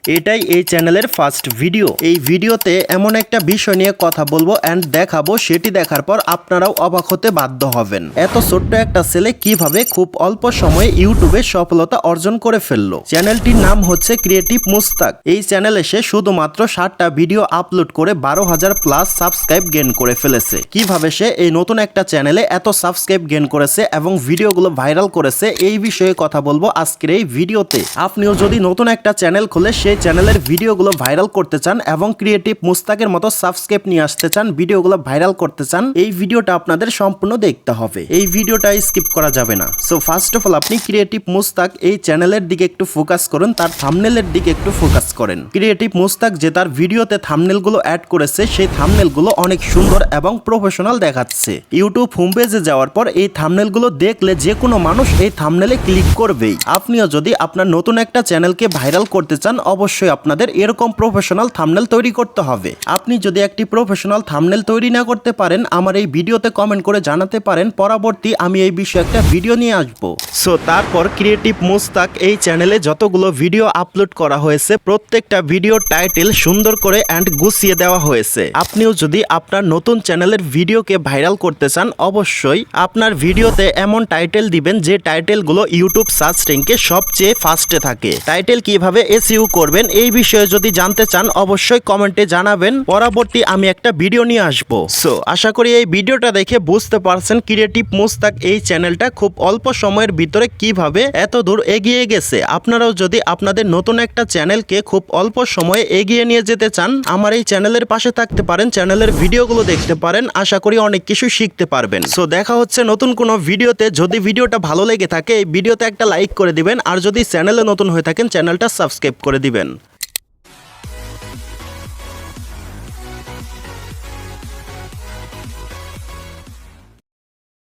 এটাই এই চ্যানেলের ফার্স্ট ভিডিও। এই ভিডিওতে এমন একটা বিষয় নিয়ে কথা বলবো এন্ড দেখাবো, সেটি দেখার পর আপনারাও অবাক হতে বাধ্য হবেন। এত ছোট্ট একটা ছেলে কিভাবে খুব অল্প সময়ে ইউটিউবে সফলতা অর্জন করে ফেললো। চ্যানেলটির নাম হচ্ছে ক্রিয়েটিভ মুস্তাক। এই চ্যানেলে সে শুধুমাত্র 7টা ভিডিও আপলোড করে 12,000 প্লাস সাবস্ক্রাইব গেইন করে ফেলেছে। কিভাবে সে এই নতুন একটা চ্যানেলে এত সাবস্ক্রাইব গেইন করেছে এবং ভিডিওগুলো ভাইরাল করেছে, এই বিষয়ে কথা বলবো আজকের এই ভিডিওতে। আপনিও যদি নতুন একটা চ্যানেল খুলে সেই চ্যানেলের ভিডিওগুলো ভাইরাল করতে চান এবং ক্রিয়েটিভ মুস্তাকের মতো সাবস্ক্রাইব নিয়ে আসতে চান, ভিডিওগুলো ভাইরাল করতে চান, এই ভিডিওটা আপনাদের সম্পূর্ণ দেখতে হবে। এই ভিডিওটা স্কিপ করা যাবে না। সো ফার্স্ট অফ অল আপনি ক্রিয়েটিভ মুস্তাক এই চ্যানেলের দিকে একটু ফোকাস করুন, তার থাম্বনেলের দিকে একটু ফোকাস করেন। ক্রিয়েটিভ মুস্তাক যে তার ভিডিওতে থাম্বনেলগুলো অ্যাড করেছে, সেই থাম্বনেলগুলো অনেক সুন্দর এবং প্রফেশনাল দেখাচ্ছে। ইউটিউব হোম পেজে যাওয়ার পর এই থাম্বনেলগুলো দেখলে যে কোনো মানুষ এই থাম্বনেলে ক্লিক করবেই। আপনিও যদি আপনার নতুন একটা চ্যানেলকে ভাইরাল করতে চান, অবশ্যই আপনাদের এরকম প্রফেশনাল থাম্বনেল তৈরি করতে হবে। আপনি যদি একটি প্রফেশনাল থাম্বনেল তৈরি না করতে পারেন, আমার এই ভিডিওতে কমেন্ট করে জানাতে পারেন, পরবর্তী আমি এই বিষয়ে একটা ভিডিও নিয়ে আসবো। সো তারপর ক্রিয়েটিভ মুস্তাক এই চ্যানেলে যতগুলো ভিডিও আপলোড করা হয়েছে, প্রত্যেকটা ভিডিও টাইটেল সুন্দর করে এন্ড গুছিয়ে দেওয়া হয়েছে। আপনিও যদি আপনার নতুন চ্যানেলের ভিডিওকে ভাইরাল করতে চান, অবশ্যই আপনার ভিডিওতে এমন টাইটেল দিবেন যে টাইটেলগুলো ইউটিউব সার্চ র্যাঙ্কে সবচেয়ে ফার্স্টে থাকে। টাইটেল কিভাবে এসইও করবেন এই বিষয়ে যদি জানতে চান, অবশ্যই কমেন্টে জানাবেন, পরবর্তী আমি একটা ভিডিও নিয়ে আসবো। সো আশা করি এই ভিডিওটা দেখে বুঝতে পারছেন ক্রিয়েটিভ মুস্তাক এই চ্যানেলটা খুব অল্প সময়ের ভিতরে কিভাবে এত দূর এগিয়ে গেছে। আপনারাও যদি আপনাদের নতুন একটা চ্যানেলকে খুব অল্প সময়ে এগিয়ে নিয়ে যেতে চান, আমার এই চ্যানেলের পাশে থাকতে পারেন, চ্যানেলের ভিডিওগুলো দেখতে পারেন, আশা করি অনেক কিছু শিখতে পারবেন। সো দেখা হচ্ছে নতুন কোনো ভিডিওতে। যদি ভিডিওটা ভালো লেগে থাকে এই ভিডিওতে একটা লাইক করে দিবেন, আর যদি চ্যানেলে নতুন হয়ে থাকেন চ্যানেলটা সাবস্ক্রাইব করে দিবেন।